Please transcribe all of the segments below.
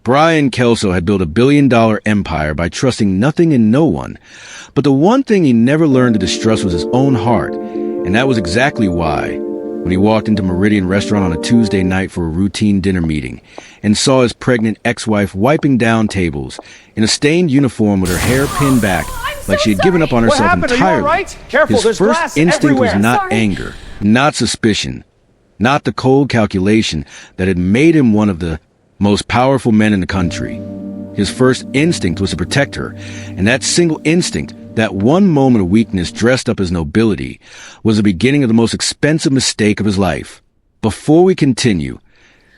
Brian Kelso had built a billion-dollar empire by trusting nothing and no one. But the one thing he never learned to distrust was his own heart, and that was exactly why, when he walked into Meridian Restaurant on a Tuesday night for a routine dinner meeting and saw his pregnant ex-wife wiping down tables in a stained uniform with her hair pinned back like she had given up on herself entirely, his first instinct was not anger, not suspicion, not the cold calculation that had made him one of the most powerful men in the country. His first instinct was to protect her, and that single instinct, that one moment of weakness dressed up as nobility, was the beginning of the most expensive mistake of his life. Before we continue,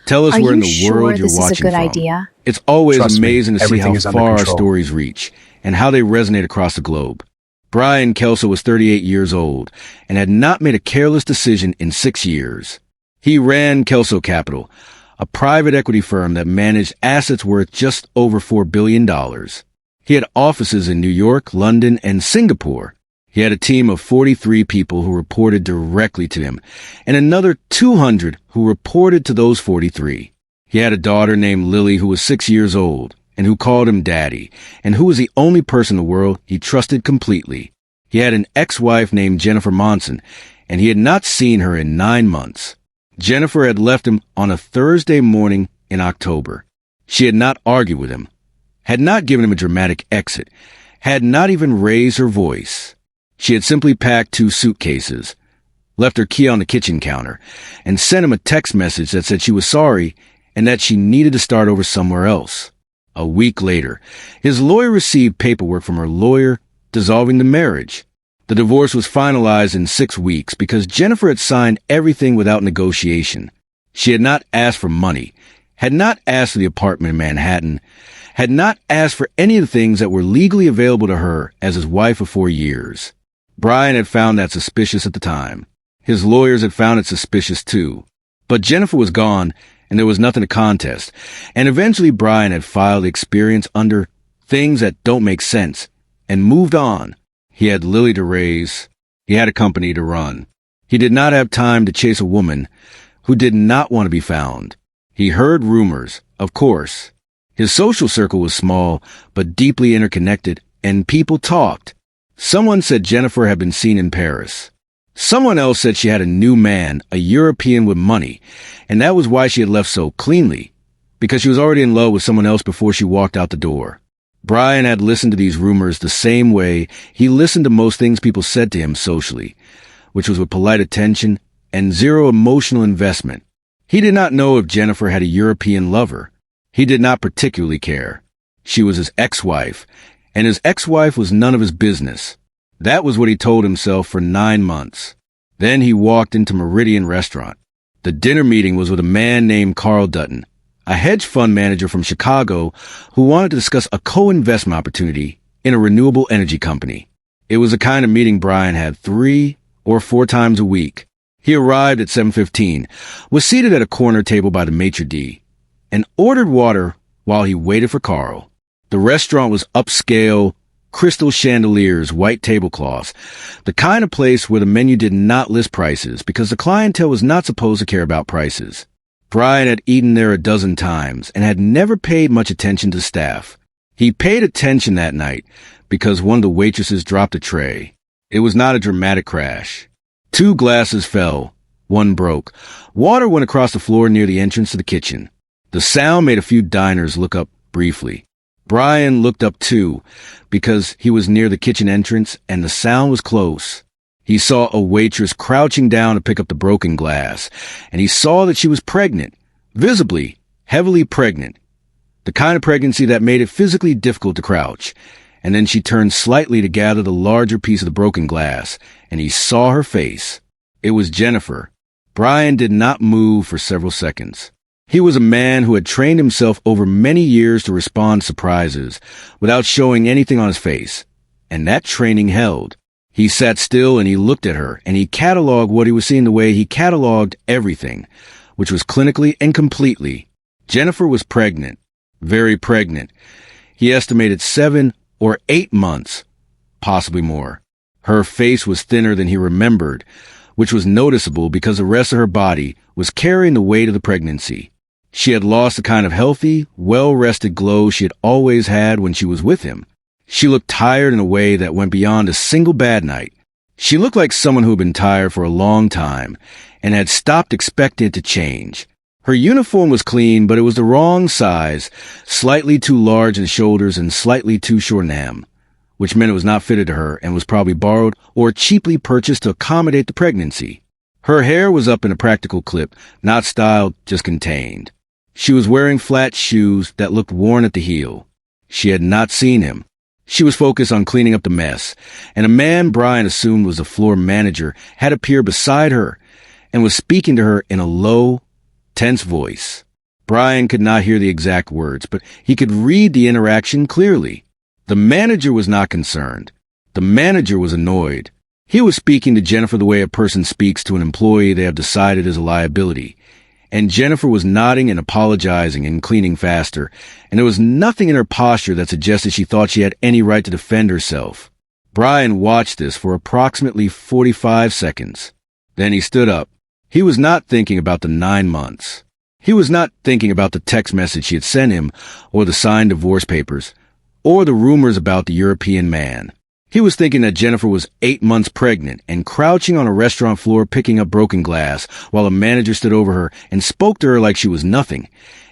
tell us where in the world you're watching from. Idea? It's always amazing to see how far our stories reach and how they resonate across the globe. Brian Kelso was 38 years old and had not made a careless decision in 6 years. He ran Kelso Capital, a private equity firm that managed assets worth just over $4 billion. He had offices in New York, London, and Singapore. He had a team of 43 people who reported directly to him, and another 200 who reported to those 43. He had a daughter named Lily who was 6 years old, and who called him Daddy, and who was the only person in the world he trusted completely. He had an ex-wife named Jennifer Monson, and he had not seen her in 9 months. Jennifer had left him on a Thursday morning in October. She had not argued with him, had not given him a dramatic exit, had not even raised her voice. She had simply packed 2 suitcases, left her key on the kitchen counter, and sent him a text message that said she was sorry and that she needed to start over somewhere else. A week later, his lawyer received paperwork from her lawyer dissolving the marriage. The divorce was finalized in 6 weeks because Jennifer had signed everything without negotiation. She had not asked for money, had not asked for the apartment in Manhattan, had not asked for any of the things that were legally available to her as his wife of 4 years. Brian had found that suspicious at the time. His lawyers had found it suspicious too. But Jennifer was gone, and there was nothing to contest. And eventually Brian had filed the experience under things that don't make sense and moved on. He had Lily to raise. He had a company to run. He did not have time to chase a woman who did not want to be found. He heard rumors, of course. His social circle was small, but deeply interconnected, and people talked. Someone said Jennifer had been seen in Paris. Someone else said she had a new man, a European with money, and that was why she had left so cleanly, because she was already in love with someone else before she walked out the door. Brian had listened to these rumors the same way he listened to most things people said to him socially, which was with polite attention and zero emotional investment. He did not know if Jennifer had a European lover. He did not particularly care. She was his ex-wife, and his ex-wife was none of his business. That was what he told himself for 9 months. Then he walked into Meridian Restaurant. The dinner meeting was with a man named Carl Dutton, a hedge fund manager from Chicago who wanted to discuss a co-investment opportunity in a renewable energy company. It was the kind of meeting Brian had 3 or 4 times a week. He arrived at 7:15, was seated at a corner table by the maitre d', and ordered water while he waited for Carl. The restaurant was upscale, crystal chandeliers, white tablecloths, the kind of place where the menu did not list prices because the clientele was not supposed to care about prices. Brian had eaten there a dozen times and had never paid much attention to staff. He paid attention that night because one of the waitresses dropped a tray. It was not a dramatic crash. 2 glasses fell. 1 broke. Water went across the floor near the entrance to the kitchen. The sound made a few diners look up briefly. Brian looked up too, because he was near the kitchen entrance and the sound was close. He saw a waitress crouching down to pick up the broken glass, and he saw that she was pregnant, visibly, heavily pregnant. The kind of pregnancy that made it physically difficult to crouch. And then she turned slightly to gather the larger piece of the broken glass, and he saw her face. It was Jennifer. Brian did not move for several seconds. He was a man who had trained himself over many years to respond to surprises without showing anything on his face, and that training held. He sat still and he looked at her, and he cataloged what he was seeing the way he cataloged everything, which was clinically and completely. Jennifer was pregnant, very pregnant. He estimated 7 or 8 months, possibly more. Her face was thinner than he remembered, which was noticeable because the rest of her body was carrying the weight of the pregnancy. She had lost the kind of healthy, well-rested glow she had always had when she was with him. She looked tired in a way that went beyond a single bad night. She looked like someone who had been tired for a long time and had stopped expecting it to change. Her uniform was clean, but it was the wrong size, slightly too large in the shoulders and slightly too short in the hem, which meant it was not fitted to her and was probably borrowed or cheaply purchased to accommodate the pregnancy. Her hair was up in a practical clip, not styled, just contained. She was wearing flat shoes that looked worn at the heel. She had not seen him. She was focused on cleaning up the mess, and a man Brian assumed was the floor manager had appeared beside her and was speaking to her in a low, tense voice. Brian could not hear the exact words, but he could read the interaction clearly. The manager was not concerned. The manager was annoyed. He was speaking to Jennifer the way a person speaks to an employee they have decided is a liability. And Jennifer was nodding and apologizing and cleaning faster, and there was nothing in her posture that suggested she thought she had any right to defend herself. Brian watched this for approximately 45 seconds. Then he stood up. He was not thinking about the 9 months. He was not thinking about the text message she had sent him, or the signed divorce papers, or the rumors about the European man. He was thinking that Jennifer was 8 months pregnant and crouching on a restaurant floor picking up broken glass while a manager stood over her and spoke to her like she was nothing.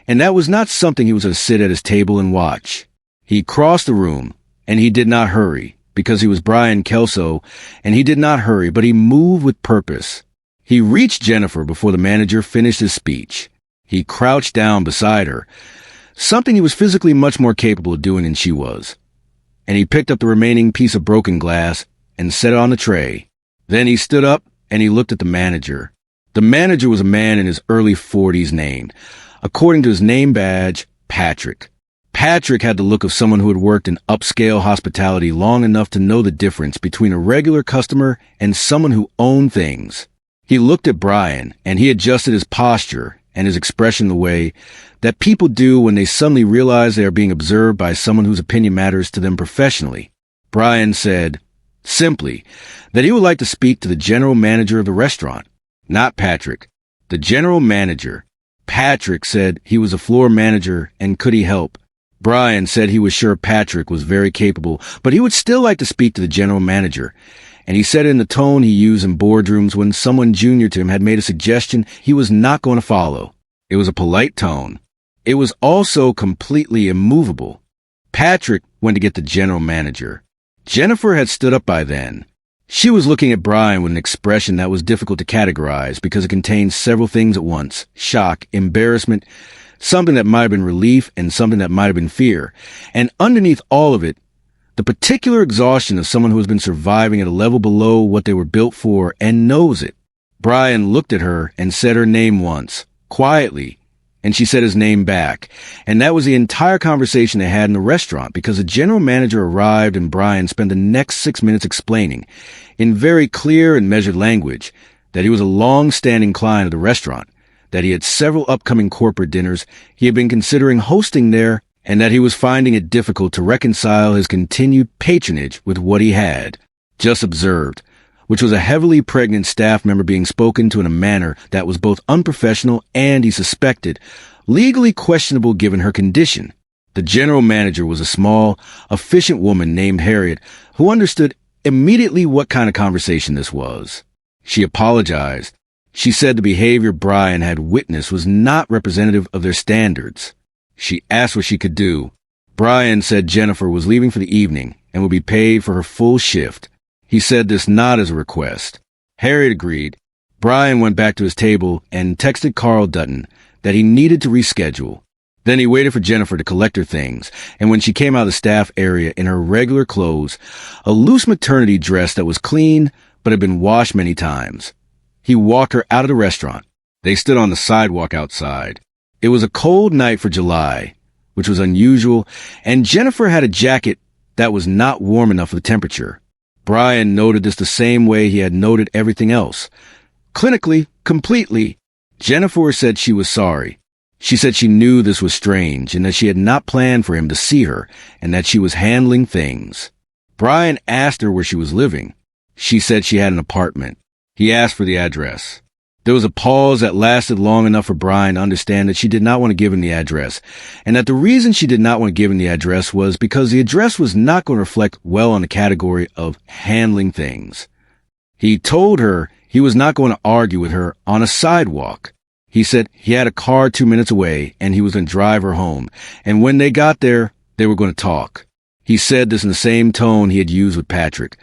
And that was not something he was going to sit at his table and watch. He crossed the room, and he did not hurry, because he was Brian Kelso, and he did not hurry, but he moved with purpose. He reached Jennifer before the manager finished his speech. He crouched down beside her, something he was physically much more capable of doing than she was. And he picked up the remaining piece of broken glass and set it on the tray. Then he stood up and he looked at the manager. The manager was a man in his early 40s named, according to his name badge, Patrick. Patrick had the look of someone who had worked in upscale hospitality long enough to know the difference between a regular customer and someone who owned things. He looked at Brian and he adjusted his posture and his expression the way that people do when they suddenly realize they are being observed by someone whose opinion matters to them professionally. Brian said, simply, that he would like to speak to the general manager of the restaurant. Not Patrick. The general manager. Patrick said he was a floor manager and could he help. Brian said he was sure Patrick was very capable, but he would still like to speak to the general manager. And he said it in the tone he used in boardrooms when someone junior to him had made a suggestion he was not going to follow. It was a polite tone. It was also completely immovable. Patrick went to get the general manager. Jennifer had stood up by then. She was looking at Brian with an expression that was difficult to categorize because it contained several things at once: shock, embarrassment, something that might have been relief, and something that might have been fear. And underneath all of it, the particular exhaustion of someone who has been surviving at a level below what they were built for and knows it. Brian looked at her and said her name once, quietly, and she said his name back. And that was the entire conversation they had in the restaurant, because the general manager arrived and Brian spent the next 6 minutes explaining, in very clear and measured language, that he was a long-standing client of the restaurant, that he had several upcoming corporate dinners he had been considering hosting there, and that he was finding it difficult to reconcile his continued patronage with what he had just observed, which was a heavily pregnant staff member being spoken to in a manner that was both unprofessional and, he suspected, legally questionable given her condition. The general manager was a small, efficient woman named Harriet who understood immediately what kind of conversation this was. She apologized. She said the behavior Brian had witnessed was not representative of their standards. She asked what she could do. Brian said Jennifer was leaving for the evening and would be paid for her full shift. He said this not as a request. Harriet agreed. Brian went back to his table and texted Carl Dutton that he needed to reschedule. Then he waited for Jennifer to collect her things, and when she came out of the staff area in her regular clothes, a loose maternity dress that was clean but had been washed many times, he walked her out of the restaurant. They stood on the sidewalk outside. It was a cold night for July, which was unusual, and Jennifer had a jacket that was not warm enough for the temperature. Brian noted this the same way he had noted everything else. Clinically, completely. Jennifer said she was sorry. She said she knew this was strange and that she had not planned for him to see her and that she was handling things. Brian asked her where she was living. She said she had an apartment. He asked for the address. There was a pause that lasted long enough for Brian to understand that she did not want to give him the address, and that the reason she did not want to give him the address was because the address was not going to reflect well on the category of handling things. He told her he was not going to argue with her on a sidewalk. He said he had a car 2 minutes away and he was going to drive her home, and when they got there, they were going to talk. He said this in the same tone he had used with Patrick.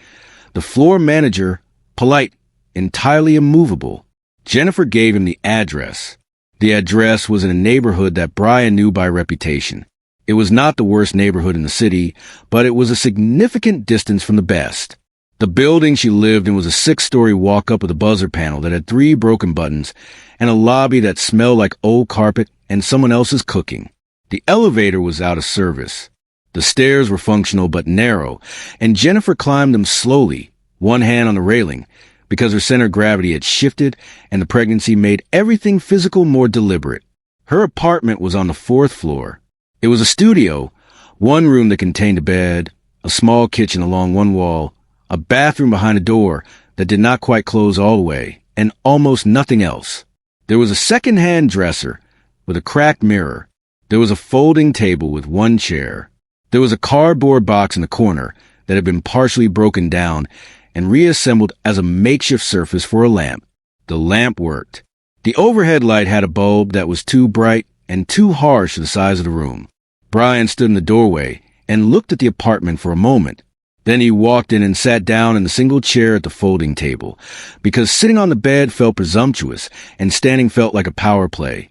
The floor manager, polite, entirely immovable. Jennifer gave him the address. The address was in a neighborhood that Brian knew by reputation. It was not the worst neighborhood in the city, but it was a significant distance from the best. The building she lived in was a 6-story walk-up with a buzzer panel that had 3 broken buttons and a lobby that smelled like old carpet and someone else's cooking. The elevator was out of service. The stairs were functional but narrow, and Jennifer climbed them slowly, one hand on the railing, because her center of gravity had shifted and the pregnancy made everything physical more deliberate. Her apartment was on the 4th floor. It was a studio, one room that contained a bed, a small kitchen along one wall, a bathroom behind a door that did not quite close all the way, and almost nothing else. There was a second-hand dresser with a cracked mirror. There was a folding table with one chair. There was a cardboard box in the corner that had been partially broken down and reassembled as a makeshift surface for a lamp. The lamp worked. The overhead light had a bulb that was too bright and too harsh for the size of the room. Brian stood in the doorway and looked at the apartment for a moment. Then he walked in and sat down in the single chair at the folding table, because sitting on the bed felt presumptuous and standing felt like a power play.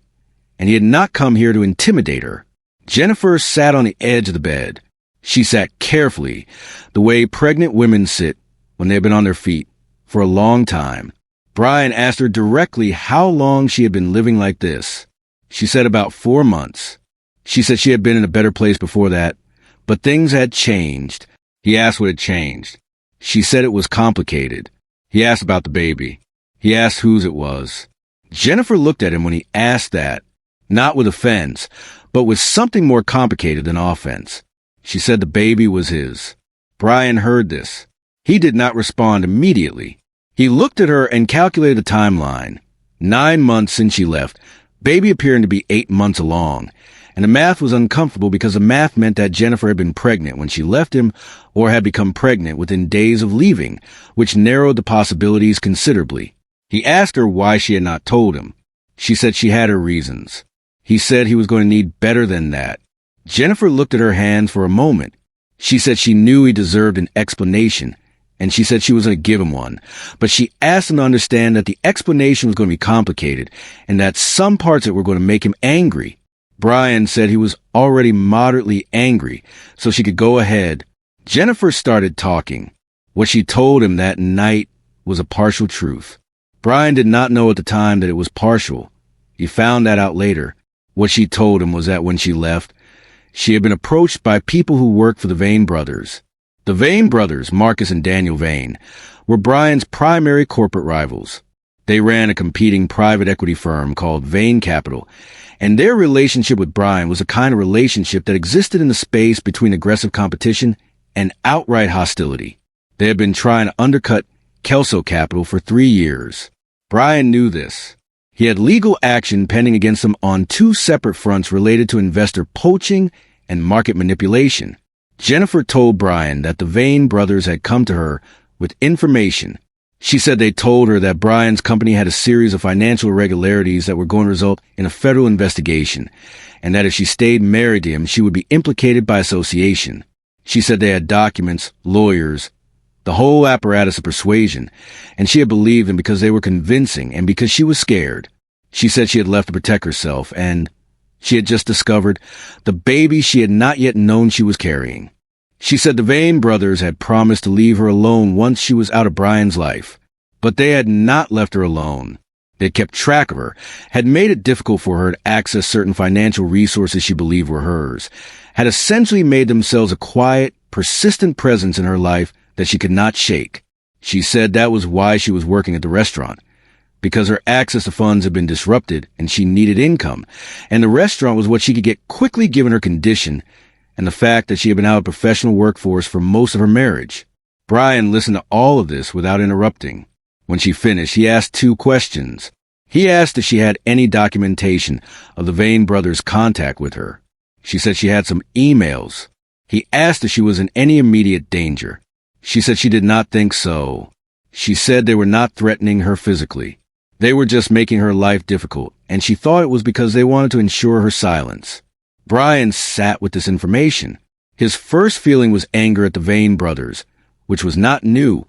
And he had not come here to intimidate her. Jennifer sat on the edge of the bed. She sat carefully, the way pregnant women sit when they've been on their feet for a long time. Brian asked her directly how long she had been living like this. She said about 4 months. She said she had been in a better place before that, but things had changed. He asked what had changed. She said it was complicated. He asked about the baby. He asked whose it was. Jennifer looked at him when he asked that, not with offense, but with something more complicated than offense. She said the baby was his. Brian heard this. He did not respond immediately. He looked at her and calculated the timeline. 9 months since she left, baby appearing to be 8 months along. And the math was uncomfortable because the math meant that Jennifer had been pregnant when she left him or had become pregnant within days of leaving, which narrowed the possibilities considerably. He asked her why she had not told him. She said she had her reasons. He said he was going to need better than that. Jennifer looked at her hands for a moment. She said she knew he deserved an explanation, and she said she was going to give him one. But she asked him to understand that the explanation was going to be complicated and that some parts of it were going to make him angry. Brian said he was already moderately angry, so she could go ahead. Jennifer started talking. What she told him that night was a partial truth. Brian did not know at the time that it was partial. He found that out later. What she told him was that when she left, she had been approached by people who worked for the Vane brothers. The Vane brothers, Marcus and Daniel Vane, were Brian's primary corporate rivals. They ran a competing private equity firm called Vane Capital, and their relationship with Brian was a kind of relationship that existed in the space between aggressive competition and outright hostility. They had been trying to undercut Kelso Capital for 3 years. Brian knew this. He had legal action pending against them on 2 separate fronts related to investor poaching and market manipulation. Jennifer told Brian that the Vane brothers had come to her with information. She said they told her that Brian's company had a series of financial irregularities that were going to result in a federal investigation, and that if she stayed married to him, she would be implicated by association. She said they had documents, lawyers, the whole apparatus of persuasion, and she had believed them because they were convincing and because she was scared. She said she had left to protect herself, and she had just discovered the baby she had not yet known she was carrying. She said the Vane brothers had promised to leave her alone once she was out of Brian's life, but they had not left her alone. They had kept track of her, had made it difficult for her to access certain financial resources she believed were hers, had essentially made themselves a quiet, persistent presence in her life that she could not shake. She said that was why she was working at the restaurant, because her access to funds had been disrupted and she needed income, and the restaurant was what she could get quickly given her condition and the fact that she had been out of the professional workforce for most of her marriage. Brian listened to all of this without interrupting. When she finished, he asked 2 questions. He asked if she had any documentation of the Vane brothers' contact with her. She said she had some emails. He asked if she was in any immediate danger. She said she did not think so. She said they were not threatening her physically. They were just making her life difficult, and she thought it was because they wanted to ensure her silence. Brian sat with this information. His first feeling was anger at the Vane brothers, which was not new.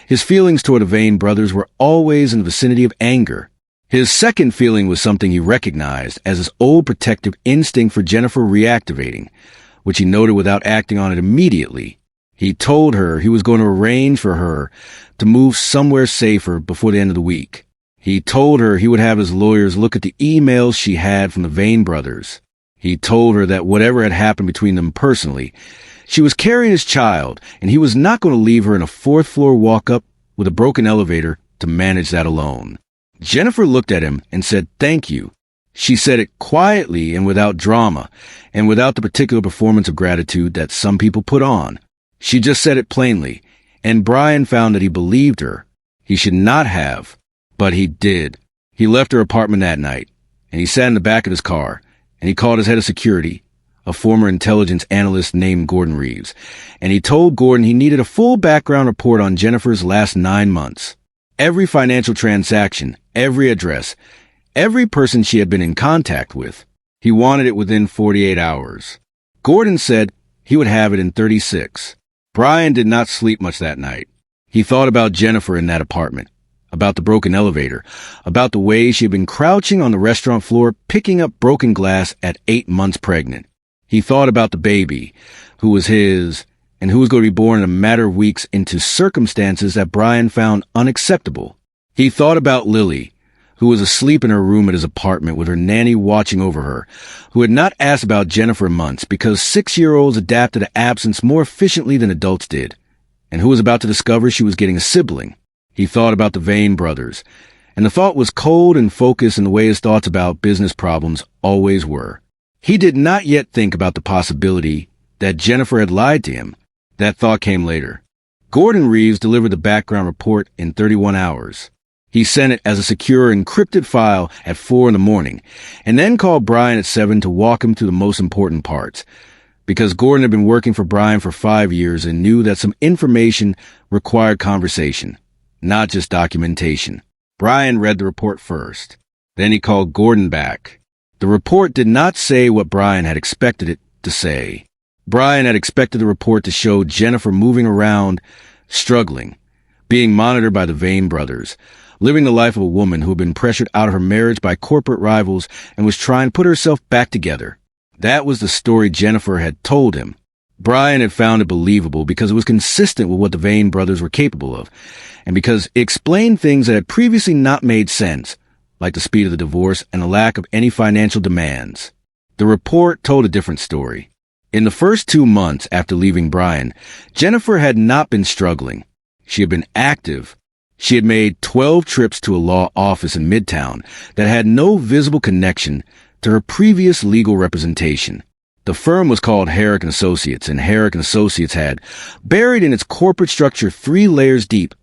His feelings toward the Vane brothers were always in the vicinity of anger. His second feeling was something he recognized as his old protective instinct for Jennifer reactivating, which he noted without acting on it immediately. He told her he was going to arrange for her to move somewhere safer before the end of the week. He told her he would have his lawyers look at the emails she had from the Vane brothers. He told her that whatever had happened between them personally, she was carrying his child, and he was not going to leave her in a fourth-floor walk-up with a broken elevator to manage that alone. Jennifer looked at him and said, "Thank you." She said it quietly and without drama, and without the particular performance of gratitude that some people put on. She just said it plainly, and Brian found that he believed her. He should not have, but he did. He left her apartment that night, and he sat in the back of his car, and he called his head of security, a former intelligence analyst named Gordon Reeves, and he told Gordon he needed a full background report on Jennifer's last 9 months. Every financial transaction, every address, every person she had been in contact with. He wanted it within 48 hours. Gordon said he would have it in 36. Brian did not sleep much that night. He thought about Jennifer in that apartment, about the broken elevator, about the way she had been crouching on the restaurant floor picking up broken glass at 8 months pregnant. He thought about the baby, who was his, and who was going to be born in a matter of weeks into circumstances that Brian found unacceptable. He thought about Lily, who was asleep in her room at his apartment with her nanny watching over her, who had not asked about Jennifer in months because 6-year-olds adapted to absence more efficiently than adults did, and who was about to discover she was getting a sibling. He thought about the Vane brothers, and the thought was cold and focused in the way his thoughts about business problems always were. He did not yet think about the possibility that Jennifer had lied to him. That thought came later. Gordon Reeves delivered the background report in 31 hours. He sent it as a secure encrypted file at 4 in the morning, and then called Brian at 7 to walk him through the most important parts, because Gordon had been working for Brian for 5 years and knew that some information required conversation, not just documentation. Brian read the report first. Then he called Gordon back. The report did not say what Brian had expected it to say. Brian had expected the report to show Jennifer moving around, struggling, being monitored by the Vane brothers, living the life of a woman who had been pressured out of her marriage by corporate rivals and was trying to put herself back together. That was the story Jennifer had told him. Brian had found it believable because it was consistent with what the Vane brothers were capable of, and because it explained things that had previously not made sense, like the speed of the divorce and the lack of any financial demands. The report told a different story. In the first 2 months after leaving Brian, Jennifer had not been struggling. She had been active. She had made 12 trips to a law office in Midtown that had no visible connection to her previous legal representation. The firm was called Herrick & Associates, and Herrick & Associates had, buried in its corporate structure 3 layers deep,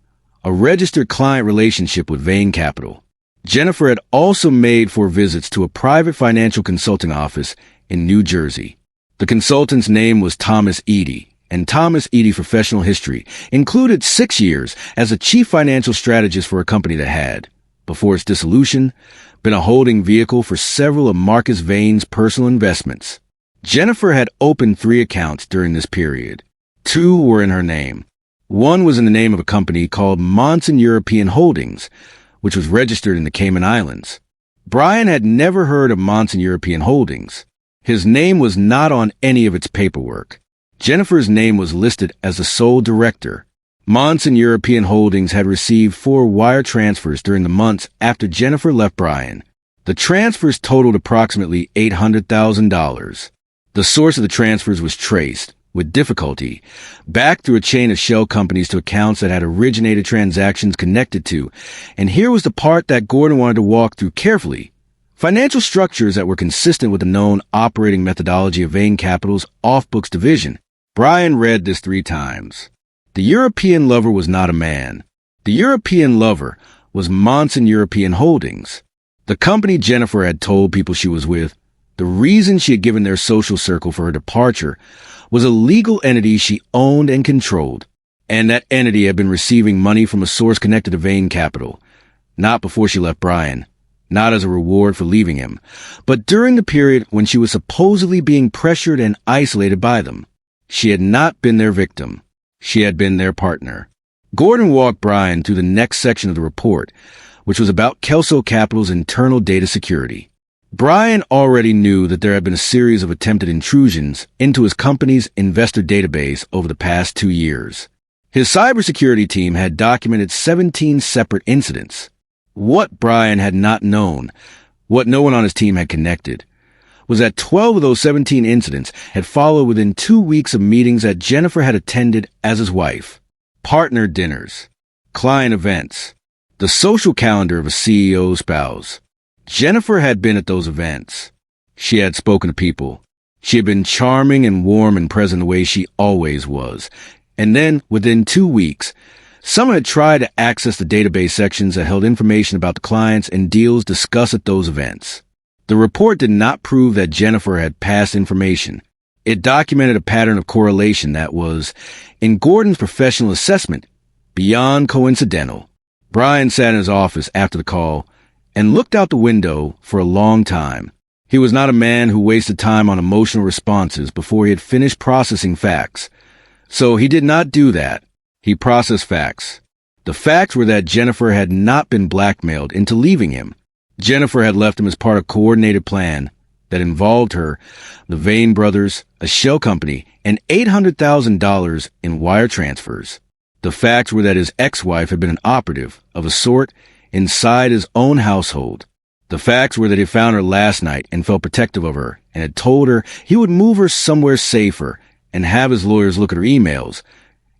a registered client relationship with Vane Capital. Jennifer had also made 4 visits to a private financial consulting office in New Jersey. The consultant's name was Thomas Eady, and Thomas Eady's professional history included 6 years as a chief financial strategist for a company that had, before its dissolution, been a holding vehicle for several of Marcus Vane's personal investments. Jennifer had opened 3 accounts during this period. 2 were in her name. One was in the name of a company called Monson European Holdings, which was registered in the Cayman Islands. Brian had never heard of Monson European Holdings. His name was not on any of its paperwork. Jennifer's name was listed as the sole director. Monson European Holdings had received 4 wire transfers during the months after Jennifer left Brian. The transfers totaled approximately $800,000. The source of the transfers was traced, with difficulty, back through a chain of shell companies to accounts that had originated transactions connected to, and here was the part that Gordon wanted to walk through carefully. Financial structures that were consistent with the known operating methodology of Vane Capital's off-books division. Brian read this 3 times. The European lover was not a man. The European lover was Monson European Holdings. The company Jennifer had told people she was with, the reason she had given their social circle for her departure, was a legal entity she owned and controlled, and that entity had been receiving money from a source connected to Vane Capital, not before she left Brian, not as a reward for leaving him, but during the period when she was supposedly being pressured and isolated by them. She had not been their victim. She had been their partner. Gordon walked Brian through the next section of the report, which was about Kelso Capital's internal data security. Brian already knew that there had been a series of attempted intrusions into his company's investor database over the past 2 years. His cybersecurity team had documented 17 separate incidents. What Brian had not known, what no one on his team had connected, was that 12 of those 17 incidents had followed within 2 weeks of meetings that Jennifer had attended as his wife. Partner dinners, client events, the social calendar of a CEO's spouse. Jennifer had been at those events. She had spoken to people. She had been charming and warm and present the way she always was. And then, within 2 weeks, someone had tried to access the database sections that held information about the clients and deals discussed at those events. The report did not prove that Jennifer had passed information. It documented a pattern of correlation that was, in Gordon's professional assessment, beyond coincidental. Brian sat in his office after the call and looked out the window for a long time. He was not a man who wasted time on emotional responses before he had finished processing facts. So he did not do that. He processed facts. The facts were that Jennifer had not been blackmailed into leaving him. Jennifer had left him as part of a coordinated plan that involved her, the Vane brothers, a shell company, and $800,000 in wire transfers. The facts were that his ex-wife had been an operative of a sort inside his own household. The facts were that he found her last night and felt protective of her and had told her he would move her somewhere safer and have his lawyers look at her emails.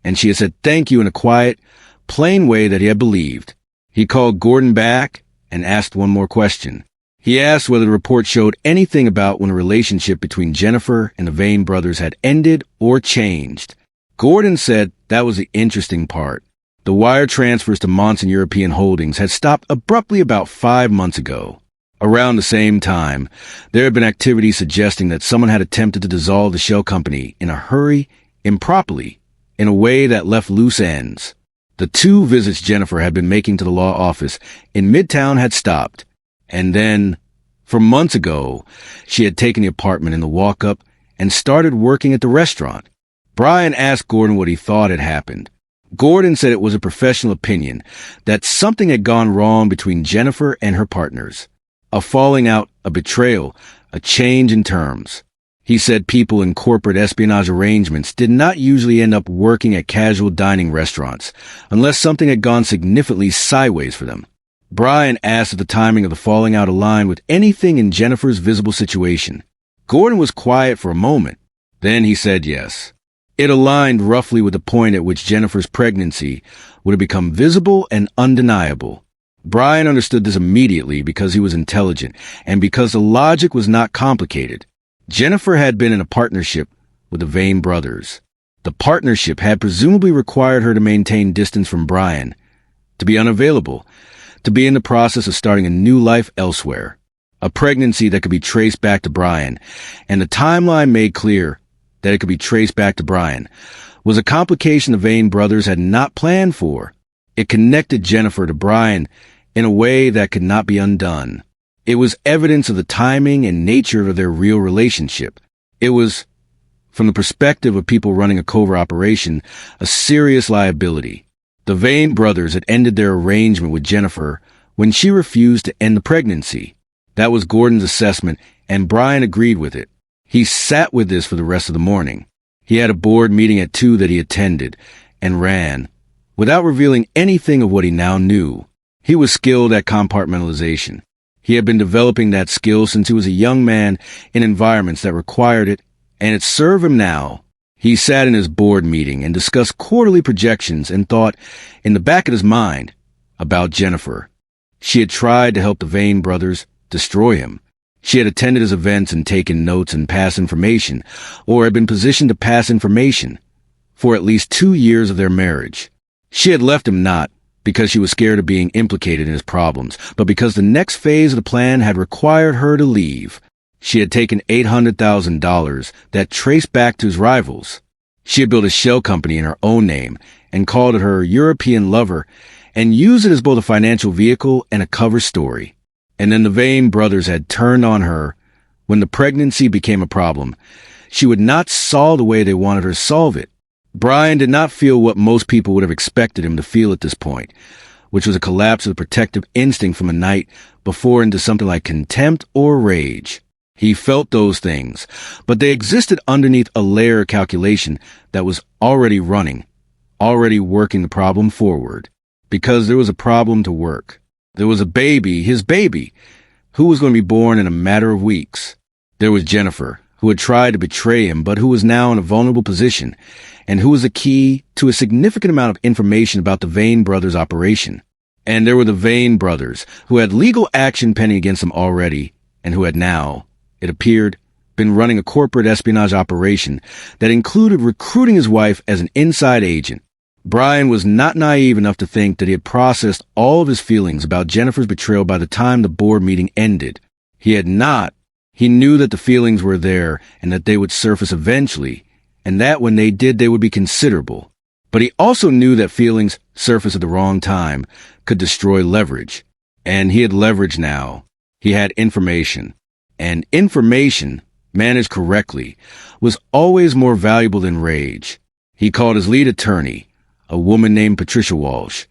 And she had said thank you in a quiet, plain way that he had believed. He called Gordon back and asked one more question. He asked whether the report showed anything about when a relationship between Jennifer and the Vane brothers had ended or changed. Gordon said that was the interesting part. The wire transfers to Monson European Holdings had stopped abruptly about 5 months ago. Around the same time, there had been activity suggesting that someone had attempted to dissolve the shell company in a hurry, improperly, in a way that left loose ends. The 2 visits Jennifer had been making to the law office in Midtown had stopped. And then, from months ago, she had taken the apartment in the walk-up and started working at the restaurant. Brian asked Gordon what he thought had happened. Gordon said it was a professional opinion that something had gone wrong between Jennifer and her partners. A falling out, a betrayal, a change in terms. He said people in corporate espionage arrangements did not usually end up working at casual dining restaurants unless something had gone significantly sideways for them. Brian asked if the timing of the falling out aligned with anything in Jennifer's visible situation. Gordon was quiet for a moment. Then he said yes. It aligned roughly with the point at which Jennifer's pregnancy would have become visible and undeniable. Brian understood this immediately because he was intelligent and because the logic was not complicated. Jennifer had been in a partnership with the Vane brothers. The partnership had presumably required her to maintain distance from Brian, to be unavailable, to be in the process of starting a new life elsewhere. A pregnancy that could be traced back to Brian, and the timeline made clear that it could be traced back to Brian, was a complication the Vane brothers had not planned for. It connected Jennifer to Brian in a way that could not be undone. It was evidence of the timing and nature of their real relationship. It was, from the perspective of people running a covert operation, a serious liability. The Vane brothers had ended their arrangement with Jennifer when she refused to end the pregnancy. That was Gordon's assessment, and Brian agreed with it. He sat with this for the rest of the morning. He had a board meeting at 2 that he attended and ran, without revealing anything of what he now knew. He was skilled at compartmentalization. He had been developing that skill since he was a young man in environments that required it, and it served him now. He sat in his board meeting and discussed quarterly projections and thought, in the back of his mind, about Jennifer. She had tried to help the Vane brothers destroy him. She had attended his events and taken notes and passed information, or had been positioned to pass information, for at least 2 years of their marriage. She had left him not because she was scared of being implicated in his problems, but because the next phase of the plan had required her to leave. She had taken $800,000 that traced back to his rivals. She had built a shell company in her own name and called it her European Lover and used it as both a financial vehicle and a cover story. And then the Vane brothers had turned on her. When the pregnancy became a problem, she would not solve the way they wanted her to solve it. Brian did not feel what most people would have expected him to feel at this point, which was a collapse of the protective instinct from a night before into something like contempt or rage. He felt those things, but they existed underneath a layer of calculation that was already running, already working the problem forward. Because there was a problem to work. There was a baby, his baby, who was going to be born in a matter of weeks. There was Jennifer, who had tried to betray him, but who was now in a vulnerable position, and who was a key to a significant amount of information about the Vane brothers' operation. And there were the Vane brothers, who had legal action pending against them already, and who had now, it appeared, been running a corporate espionage operation that included recruiting his wife as an inside agent. Brian was not naive enough to think that he had processed all of his feelings about Jennifer's betrayal by the time the board meeting ended. He had not. He knew that the feelings were there and that they would surface eventually, and that when they did, they would be considerable. But he also knew that feelings surfaced at the wrong time could destroy leverage. And he had leverage now. He had information. And information, managed correctly, was always more valuable than rage. He called his lead attorney, a woman named Patricia Walsh,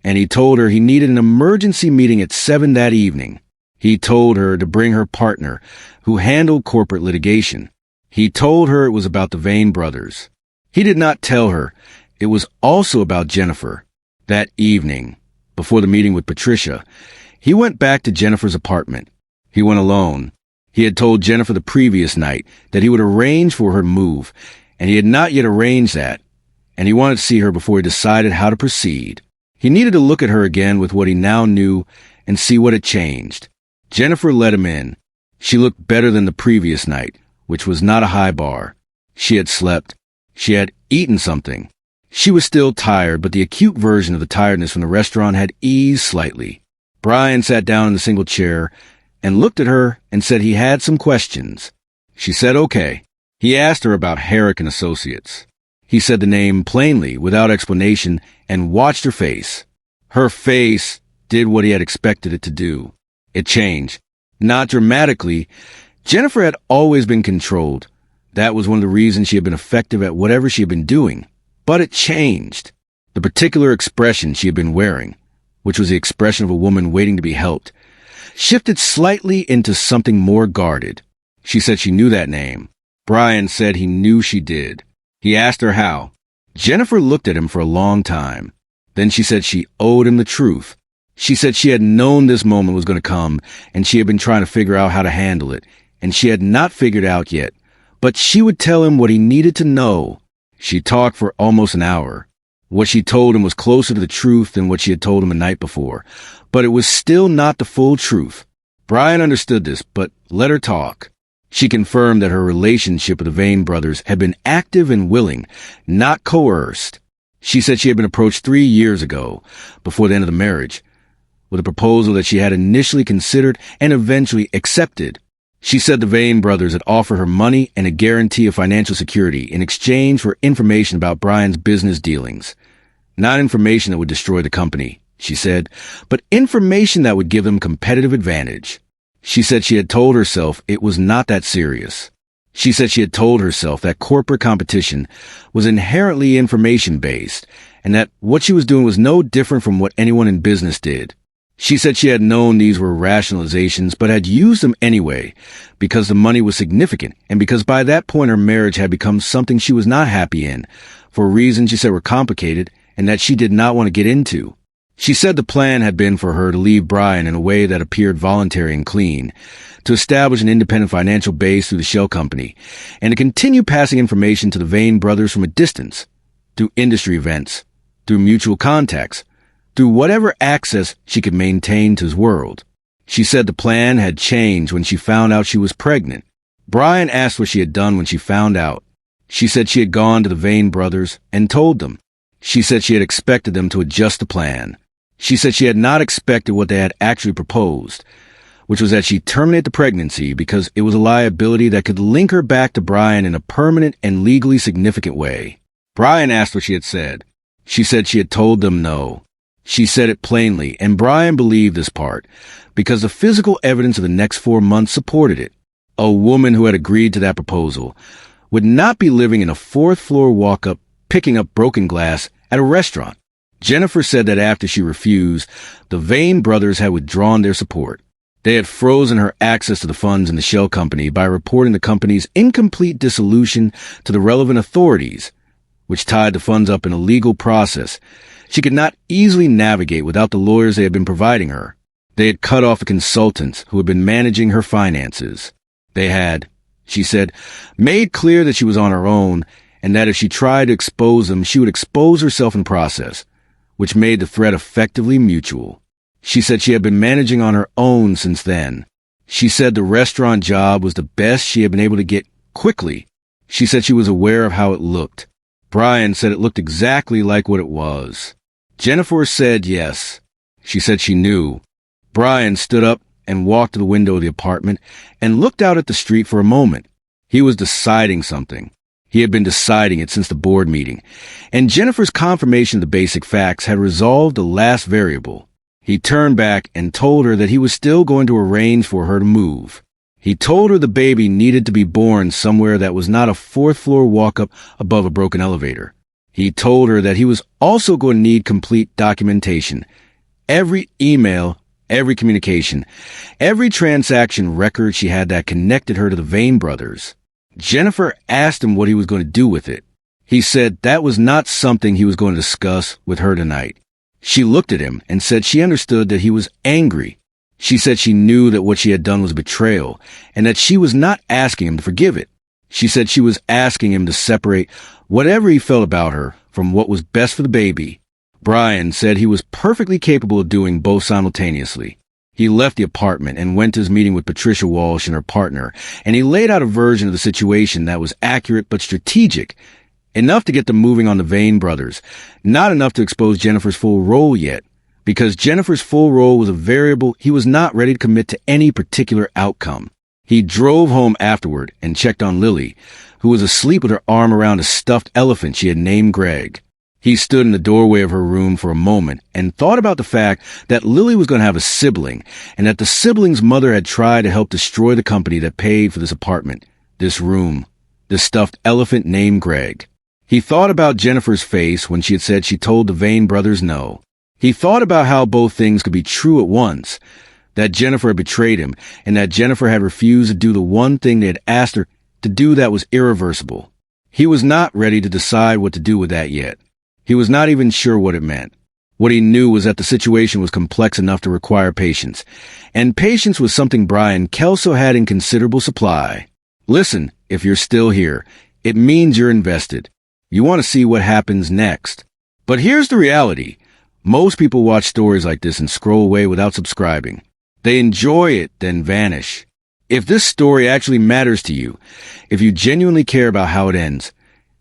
and he told her he needed an emergency meeting at 7 that evening. He told her to bring her partner, who handled corporate litigation. He told her it was about the Vane brothers. He did not tell her it was also about Jennifer. That evening, before the meeting with Patricia, he went back to Jennifer's apartment. He went alone. He had told Jennifer the previous night that he would arrange for her to move, and he had not yet arranged that, and he wanted to see her before he decided how to proceed. He needed to look at her again with what he now knew and see what had changed. Jennifer let him in. She looked better than the previous night, which was not a high bar. She had slept. She had eaten something. She was still tired, but the acute version of the tiredness from the restaurant had eased slightly. Brian sat down in the single chair and looked at her and said he had some questions. She said okay. He asked her about Herrick and Associates. He said the name plainly, without explanation, and watched her face. Her face did what he had expected it to do. It changed. Not dramatically. Jennifer had always been controlled. That was one of the reasons she had been effective at whatever she had been doing. But it changed. The particular expression she had been wearing, which was the expression of a woman waiting to be helped, shifted slightly into something more guarded. She said she knew that name. Brian said he knew she did. He asked her how. Jennifer looked at him for a long time. Then she said she owed him the truth. She said she had known this moment was going to come, and she had been trying to figure out how to handle it, and she had not figured out yet. But she would tell him what he needed to know. She talked for almost an hour. What she told him was closer to the truth than what she had told him the night before, but it was still not the full truth. Brian understood this, but let her talk. She confirmed that her relationship with the Vane brothers had been active and willing, not coerced. She said she had been approached 3 years ago, before the end of the marriage, with a proposal that she had initially considered and eventually accepted. She said the Vane brothers had offered her money and a guarantee of financial security in exchange for information about Brian's business dealings. Not information that would destroy the company, she said, but information that would give them competitive advantage. She said she had told herself it was not that serious. She said she had told herself that corporate competition was inherently information-based and that what she was doing was no different from what anyone in business did. She said she had known these were rationalizations but had used them anyway because the money was significant and because by that point her marriage had become something she was not happy in for reasons she said were complicated and that she did not want to get into. She said the plan had been for her to leave Brian in a way that appeared voluntary and clean, to establish an independent financial base through the shell company, and to continue passing information to the Vane brothers from a distance, through industry events, through mutual contacts, through whatever access she could maintain to his world. She said the plan had changed when she found out she was pregnant. Brian asked what she had done when she found out. She said she had gone to the Vane brothers and told them. She said she had expected them to adjust the plan. She said she had not expected what they had actually proposed, which was that she terminate the pregnancy because it was a liability that could link her back to Brian in a permanent and legally significant way. Brian asked what she had said. She said she had told them no. She said it plainly, and Brian believed this part because the physical evidence of the next 4 months supported it. A woman who had agreed to that proposal would not be living in a 4th-floor walk-up picking up broken glass at a restaurant. Jennifer said that after she refused, the Vane brothers had withdrawn their support. They had frozen her access to the funds in the shell company by reporting the company's incomplete dissolution to the relevant authorities, which tied the funds up in a legal process she could not easily navigate without the lawyers they had been providing her. They had cut off the consultants who had been managing her finances. They had, she said, made clear that she was on her own and that if she tried to expose them, she would expose herself in process, which made the threat effectively mutual. She said she had been managing on her own since then. She said the restaurant job was the best she had been able to get quickly. She said she was aware of how it looked. Brian said it looked exactly like what it was. Jennifer said yes. She said she knew. Brian stood up and walked to the window of the apartment and looked out at the street for a moment. He was deciding something. He had been deciding it since the board meeting, and Jennifer's confirmation of the basic facts had resolved the last variable. He turned back and told her that he was still going to arrange for her to move. He told her the baby needed to be born somewhere that was not a 4th-floor walk-up above a broken elevator. He told her that he was also going to need complete documentation. Every email, every communication, every transaction record she had that connected her to the Vane brothers. Jennifer asked him what he was going to do with it. He said that was not something he was going to discuss with her tonight. She looked at him and said she understood that he was angry. She said she knew that what she had done was betrayal and that she was not asking him to forgive it. She said she was asking him to separate whatever he felt about her from what was best for the baby. Brian said he was perfectly capable of doing both simultaneously. He left the apartment and went to his meeting with Patricia Walsh and her partner, and he laid out a version of the situation that was accurate but strategic, enough to get them moving on the Vane brothers, not enough to expose Jennifer's full role yet, because Jennifer's full role was a variable he was not ready to commit to any particular outcome. He drove home afterward and checked on Lily, who was asleep with her arm around a stuffed elephant she had named Greg. He stood in the doorway of her room for a moment and thought about the fact that Lily was going to have a sibling and that the sibling's mother had tried to help destroy the company that paid for this apartment, this room, this stuffed elephant named Greg. He thought about Jennifer's face when she had said she told the Vane brothers no. He thought about how both things could be true at once, that Jennifer had betrayed him and that Jennifer had refused to do the one thing they had asked her to do that was irreversible. He was not ready to decide what to do with that yet. He was not even sure what it meant. What he knew was that the situation was complex enough to require patience, and patience was something Brian Kelso had in considerable supply. Listen, if you're still here, it means you're invested. You want to see what happens next. But here's the reality. Most people watch stories like this and scroll away without subscribing. They enjoy it, then vanish. If this story actually matters to you, if you genuinely care about how it ends,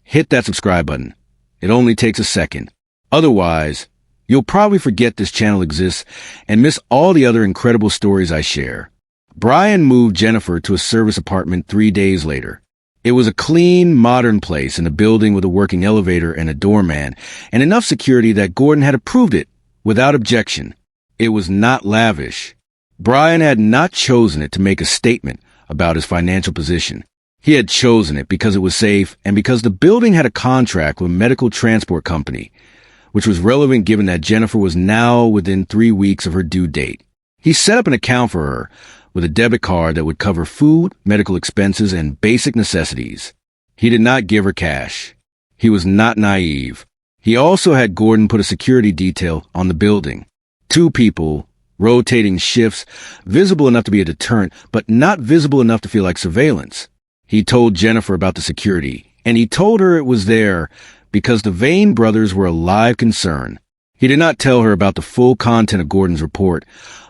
hit that subscribe button. It only takes a second. Otherwise, you'll probably forget this channel exists and miss all the other incredible stories I share. Brian moved Jennifer to a service apartment 3 days later. It was a clean, modern place in a building with a working elevator and a doorman, and enough security that Gordon had approved it without objection. It was not lavish. Brian had not chosen it to make a statement about his financial position. He had chosen it because it was safe and because the building had a contract with a medical transport company, which was relevant given that Jennifer was now within 3 weeks of her due date. He set up an account for her with a debit card that would cover food, medical expenses, and basic necessities. He did not give her cash. He was not naive. He also had Gordon put a security detail on the building. 2 people, rotating shifts, visible enough to be a deterrent, but not visible enough to feel like surveillance. He told Jennifer about the security, and he told her it was there because the Vane brothers were a live concern. He did not tell her about the full content of Gordon's report,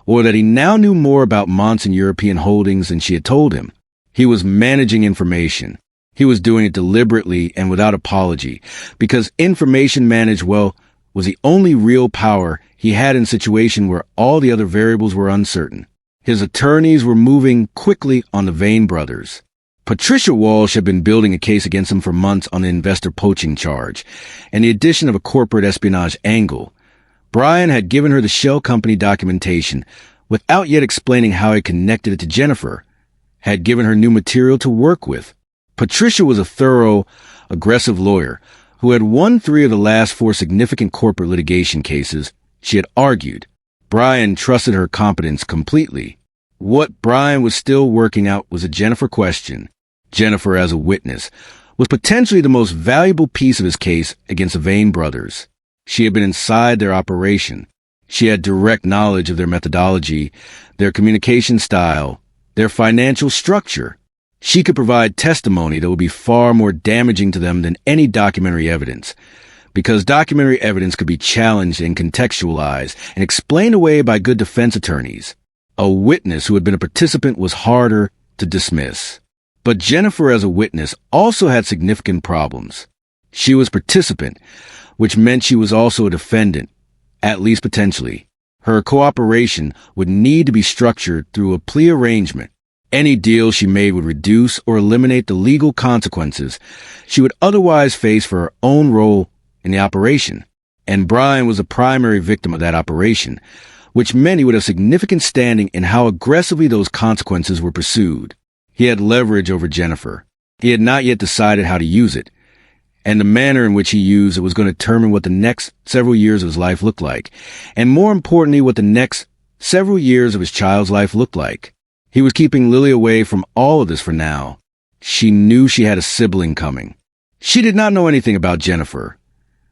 or that he now knew more about Monson European Holdings than she had told him. He was managing information. He was doing it deliberately and without apology, because information managed well was the only real power he had in a situation where all the other variables were uncertain. His attorneys were moving quickly on the Vane brothers. Patricia Walsh had been building a case against him for months on the investor poaching charge, and the addition of a corporate espionage angle. Brian had given her the shell company documentation without yet explaining how he connected it to Jennifer, had given her new material to work with. Patricia was a thorough, aggressive lawyer who had won 3 of the last 4 significant corporate litigation cases she had argued. Brian trusted her competence completely. What Brian was still working out was a Jennifer question. Jennifer, as a witness, was potentially the most valuable piece of his case against the Vane brothers. She had been inside their operation. She had direct knowledge of their methodology, their communication style, their financial structure. She could provide testimony that would be far more damaging to them than any documentary evidence, because documentary evidence could be challenged and contextualized and explained away by good defense attorneys. A witness who had been a participant was harder to dismiss. But Jennifer, as a witness, also had significant problems. She was a participant, which meant she was also a defendant, at least potentially. Her cooperation would need to be structured through a plea arrangement. Any deal she made would reduce or eliminate the legal consequences she would otherwise face for her own role in the operation. And Brian was a primary victim of that operation, which meant he would have significant standing in how aggressively those consequences were pursued. He had leverage over Jennifer. He had not yet decided how to use it, and the manner in which he used it was going to determine what the next several years of his life looked like, and more importantly, what the next several years of his child's life looked like. He was keeping Lily away from all of this for now. She knew she had a sibling coming. She did not know anything about Jennifer,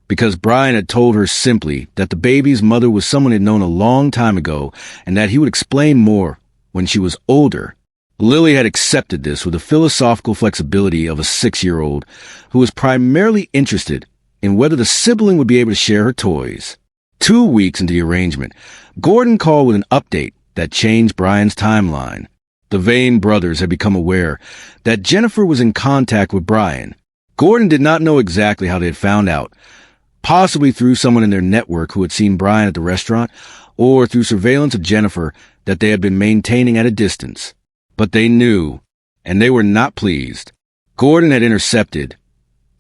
because Brian had told her simply that the baby's mother was someone he'd known a long time ago and that he would explain more when she was older. Lily had accepted this with the philosophical flexibility of a 6-year-old who was primarily interested in whether the sibling would be able to share her toys. 2 weeks into the arrangement, Gordon called with an update that changed Brian's timeline. The Vane brothers had become aware that Jennifer was in contact with Brian. Gordon did not know exactly how they had found out, possibly through someone in their network who had seen Brian at the restaurant, or through surveillance of Jennifer that they had been maintaining at a distance. But they knew, and they were not pleased. Gordon had intercepted,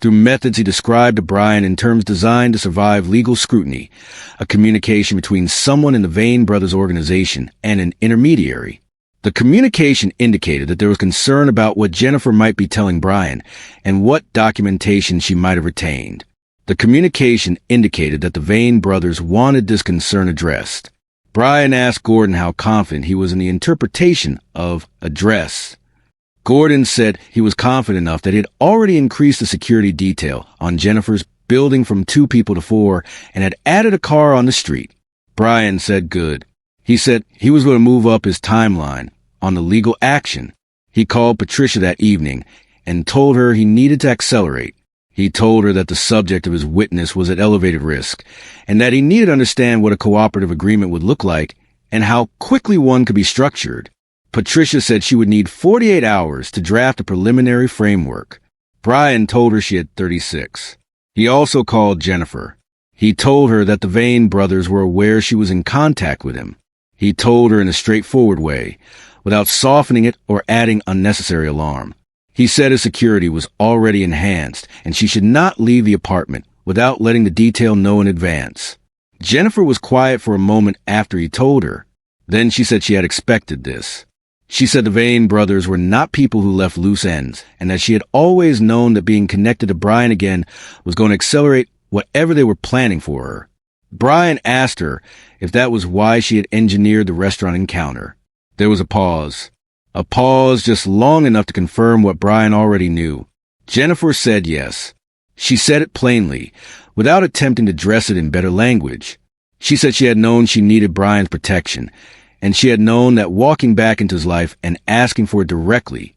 through methods he described to Brian in terms designed to survive legal scrutiny, a communication between someone in the Vane brothers organization and an intermediary. The communication indicated that there was concern about what Jennifer might be telling Brian and what documentation she might have retained. The communication indicated that the Vane brothers wanted this concern addressed. Brian asked Gordon how confident he was in the interpretation of address. Gordon said he was confident enough that he had already increased the security detail on Jennifer's building from 2 people to 4 and had added a car on the street. Brian said good. He said he was going to move up his timeline on the legal action. He called Patricia that evening and told her he needed to accelerate. He told her that the subject of his witness was at elevated risk and that he needed to understand what a cooperative agreement would look like and how quickly one could be structured. Patricia said she would need 48 hours to draft a preliminary framework. Brian told her she had 36. He also called Jennifer. He told her that the Vane brothers were aware she was in contact with him. He told her in a straightforward way, without softening it or adding unnecessary alarm. He said his security was already enhanced and she should not leave the apartment without letting the detail know in advance. Jennifer was quiet for a moment after he told her. Then she said she had expected this. She said the Vane brothers were not people who left loose ends and that she had always known that being connected to Brian again was going to accelerate whatever they were planning for her. Brian asked her if that was why she had engineered the restaurant encounter. There was a pause. A pause just long enough to confirm what Brian already knew. Jennifer said yes. She said it plainly, without attempting to dress it in better language. She said she had known she needed Brian's protection, and she had known that walking back into his life and asking for it directly,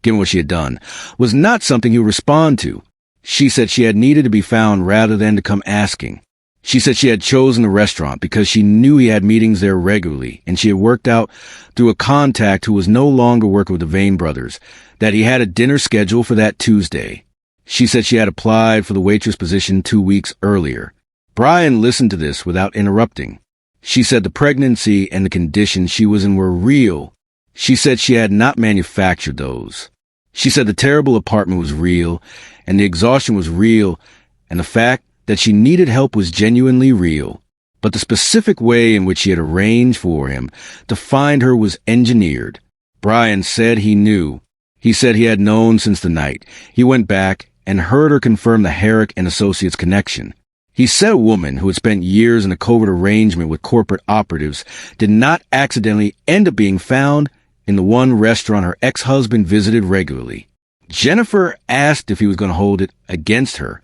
given what she had done, was not something he would respond to. She said she had needed to be found rather than to come asking. She said she had chosen the restaurant because she knew he had meetings there regularly, and she had worked out through a contact who was no longer working with the Vane brothers that he had a dinner scheduled for that Tuesday. She said she had applied for the waitress position 2 weeks earlier. Brian listened to this without interrupting. She said the pregnancy and the conditions she was in were real. She said she had not manufactured those. She said the terrible apartment was real, and the exhaustion was real, and the fact that she needed help was genuinely real. But the specific way in which she had arranged for him to find her was engineered. Brian said he knew. He said he had known since the night. He went back and heard her confirm the Herrick and Associates connection. He said a woman who had spent years in a covert arrangement with corporate operatives did not accidentally end up being found in the one restaurant her ex-husband visited regularly. Jennifer asked if he was going to hold it against her.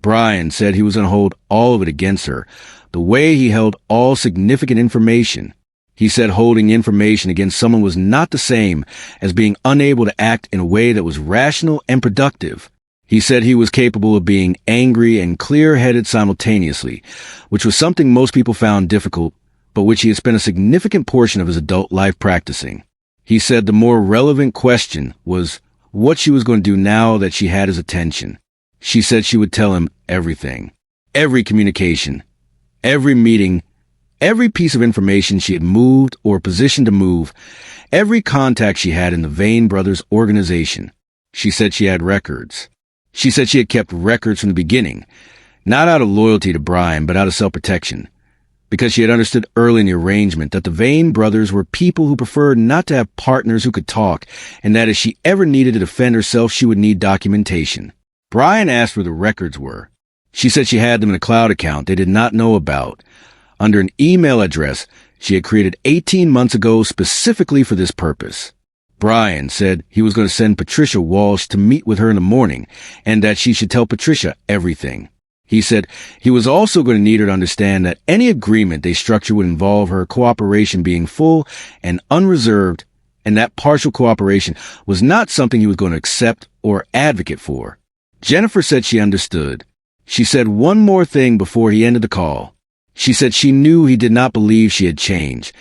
Brian said he was going to hold all of it against her, the way he held all significant information. He said holding information against someone was not the same as being unable to act in a way that was rational and productive. He said he was capable of being angry and clear-headed simultaneously, which was something most people found difficult, but which he had spent a significant portion of his adult life practicing. He said the more relevant question was what she was going to do now that she had his attention. She said she would tell him everything, every communication, every meeting, every piece of information she had moved or positioned to move, every contact she had in the Vane Brothers organization. She said she had records. She said she had kept records from the beginning, not out of loyalty to Brian, but out of self-protection, because she had understood early in the arrangement that the Vane brothers were people who preferred not to have partners who could talk, and that if she ever needed to defend herself, she would need documentation. Brian asked where the records were. She said she had them in a cloud account they did not know about, under an email address she had created 18 months ago specifically for this purpose. Brian said he was going to send Patricia Walsh to meet with her in the morning, and that she should tell Patricia everything. He said he was also going to need her to understand that any agreement they structured would involve her cooperation being full and unreserved, and that partial cooperation was not something he was going to accept or advocate for. Jennifer said she understood. She said one more thing before he ended the call. She said she knew he did not believe she had changed,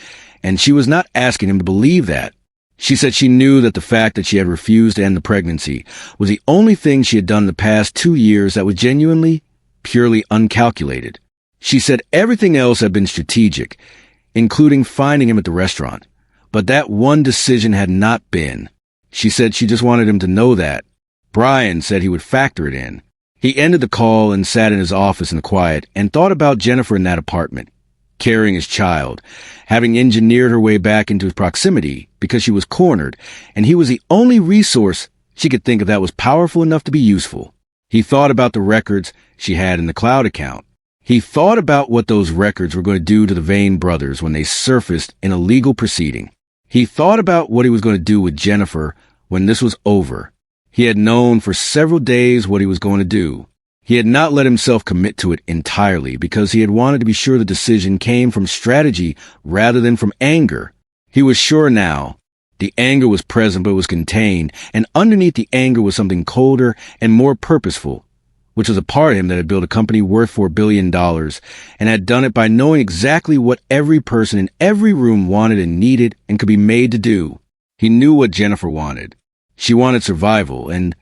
and she was not asking him to believe that. She said she knew that the fact that she had refused to end the pregnancy was the only thing she had done in the past 2 years that was genuinely, purely uncalculated. She said everything else had been strategic, including finding him at the restaurant, but that one decision had not been. She said she just wanted him to know that. Brian said he would factor it in. He ended the call and sat in his office in the quiet and thought about Jennifer in that apartment, carrying his child, having engineered her way back into his proximity because she was cornered, and he was the only resource she could think of that was powerful enough to be useful. He thought about the records she had in the cloud account. He thought about what those records were going to do to the Vane brothers when they surfaced in a legal proceeding. He thought about what he was going to do with Jennifer when this was over. He had known for several days what he was going to do. He had not let himself commit to it entirely because he had wanted to be sure the decision came from strategy rather than from anger. He was sure now. The anger was present but was contained, and underneath the anger was something colder and more purposeful, which was a part of him that had built a company worth $4 billion and had done it by knowing exactly what every person in every room wanted and needed and could be made to do. He knew what Jennifer wanted. She wanted survival, and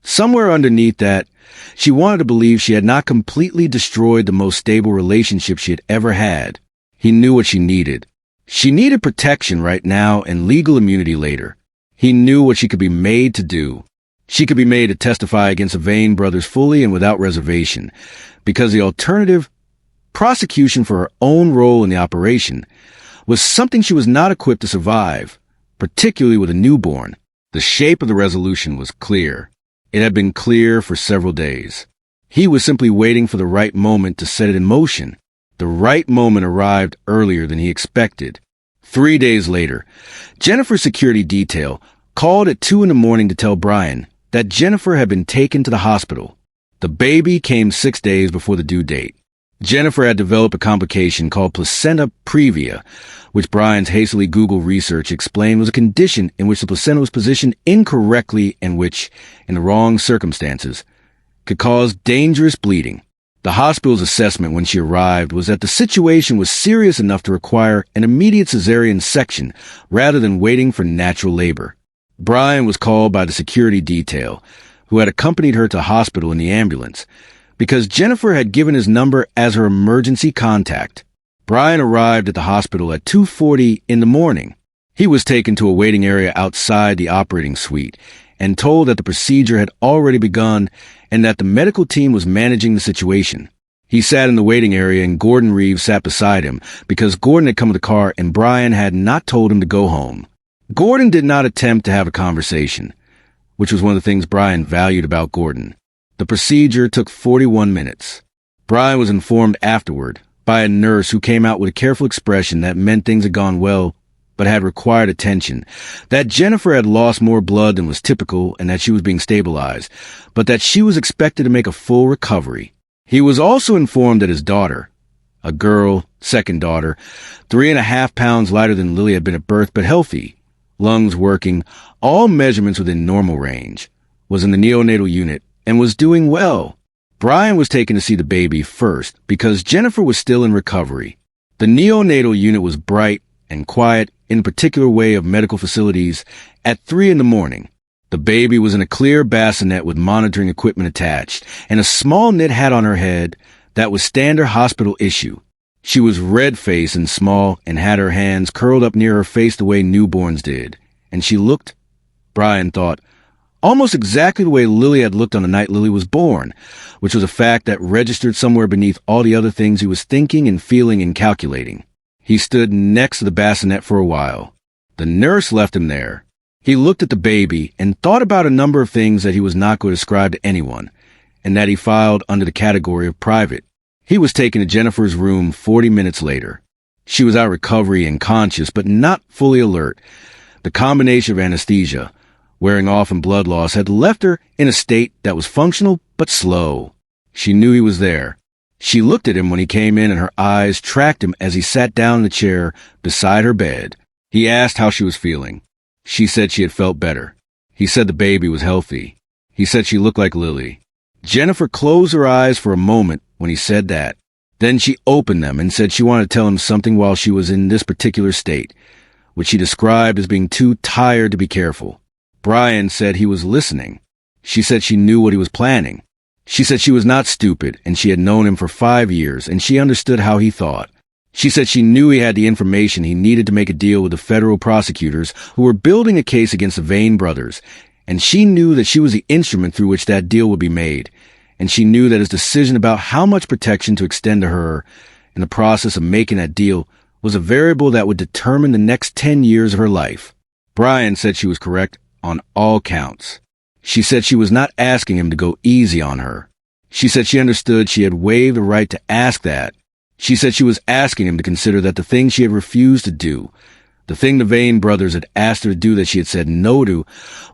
somewhere underneath that, she wanted to believe she had not completely destroyed the most stable relationship she had ever had. He knew what she needed. She needed protection right now and legal immunity later. He knew what she could be made to do. She could be made to testify against the Vane brothers fully and without reservation, because the alternative, prosecution for her own role in the operation, was something she was not equipped to survive, particularly with a newborn. The shape of the resolution was clear. It had been clear for several days. He was simply waiting for the right moment to set it in motion. The right moment arrived earlier than he expected. 3 days later, Jennifer's security detail called at 2 a.m. to tell Brian that Jennifer had been taken to the hospital. The baby came 6 days before the due date. Jennifer had developed a complication called placenta previa, which Brian's hastily Google research explained was a condition in which the placenta was positioned incorrectly and which, in the wrong circumstances, could cause dangerous bleeding. The hospital's assessment when she arrived was that the situation was serious enough to require an immediate cesarean section rather than waiting for natural labor. Brian was called by the security detail, who had accompanied her to hospital in the ambulance, because Jennifer had given his number as her emergency contact. Brian arrived at the hospital at 2:40 in the morning. He was taken to a waiting area outside the operating suite and told that the procedure had already begun and that the medical team was managing the situation. He sat in the waiting area and Gordon Reeves sat beside him because Gordon had come with the car and Brian had not told him to go home. Gordon did not attempt to have a conversation, which was one of the things Brian valued about Gordon. The procedure took 41 minutes. Brian was informed afterward by a nurse who came out with a careful expression that meant things had gone well but had required attention, that Jennifer had lost more blood than was typical and that she was being stabilized, but that she was expected to make a full recovery. He was also informed that his daughter, a girl, second daughter, 3.5 pounds lighter than Lily, had been at birth but healthy, lungs working, all measurements within normal range, was in the neonatal unit and was doing well. Brian was taken to see the baby first because Jennifer was still in recovery. The neonatal unit was bright and quiet in a particular way of medical facilities at 3 in the morning. The baby was in a clear bassinet with monitoring equipment attached and a small knit hat on her head that was standard hospital issue. She was red-faced and small and had her hands curled up near her face the way newborns did. And she looked, Brian thought, almost exactly the way Lily had looked on the night Lily was born, which was a fact that registered somewhere beneath all the other things he was thinking and feeling and calculating. He stood next to the bassinet for a while. The nurse left him there. He looked at the baby and thought about a number of things that he was not going to describe to anyone, and that he filed under the category of private. He was taken to Jennifer's room 40 minutes later. She was out of recovery and conscious, but not fully alert. The combination of anesthesia, wearing off, and blood loss had left her in a state that was functional but slow. She knew he was there. She looked at him when he came in and her eyes tracked him as he sat down in the chair beside her bed. He asked how she was feeling. She said she had felt better. He said the baby was healthy. He said she looked like Lily. Jennifer closed her eyes for a moment when he said that. Then she opened them and said she wanted to tell him something while she was in this particular state, which she described as being too tired to be careful. Brian said he was listening. She said she knew what he was planning. She said she was not stupid, and she had known him for 5 years, and she understood how he thought. She said she knew he had the information he needed to make a deal with the federal prosecutors who were building a case against the Vane brothers, and she knew that she was the instrument through which that deal would be made, and she knew that his decision about how much protection to extend to her in the process of making that deal was a variable that would determine the next 10 years of her life. Brian said she was correct on all counts. She said she was not asking him to go easy on her. She said she understood she had waived the right to ask that. She said she was asking him to consider that the thing she had refused to do, the thing the Vane brothers had asked her to do that she had said no to,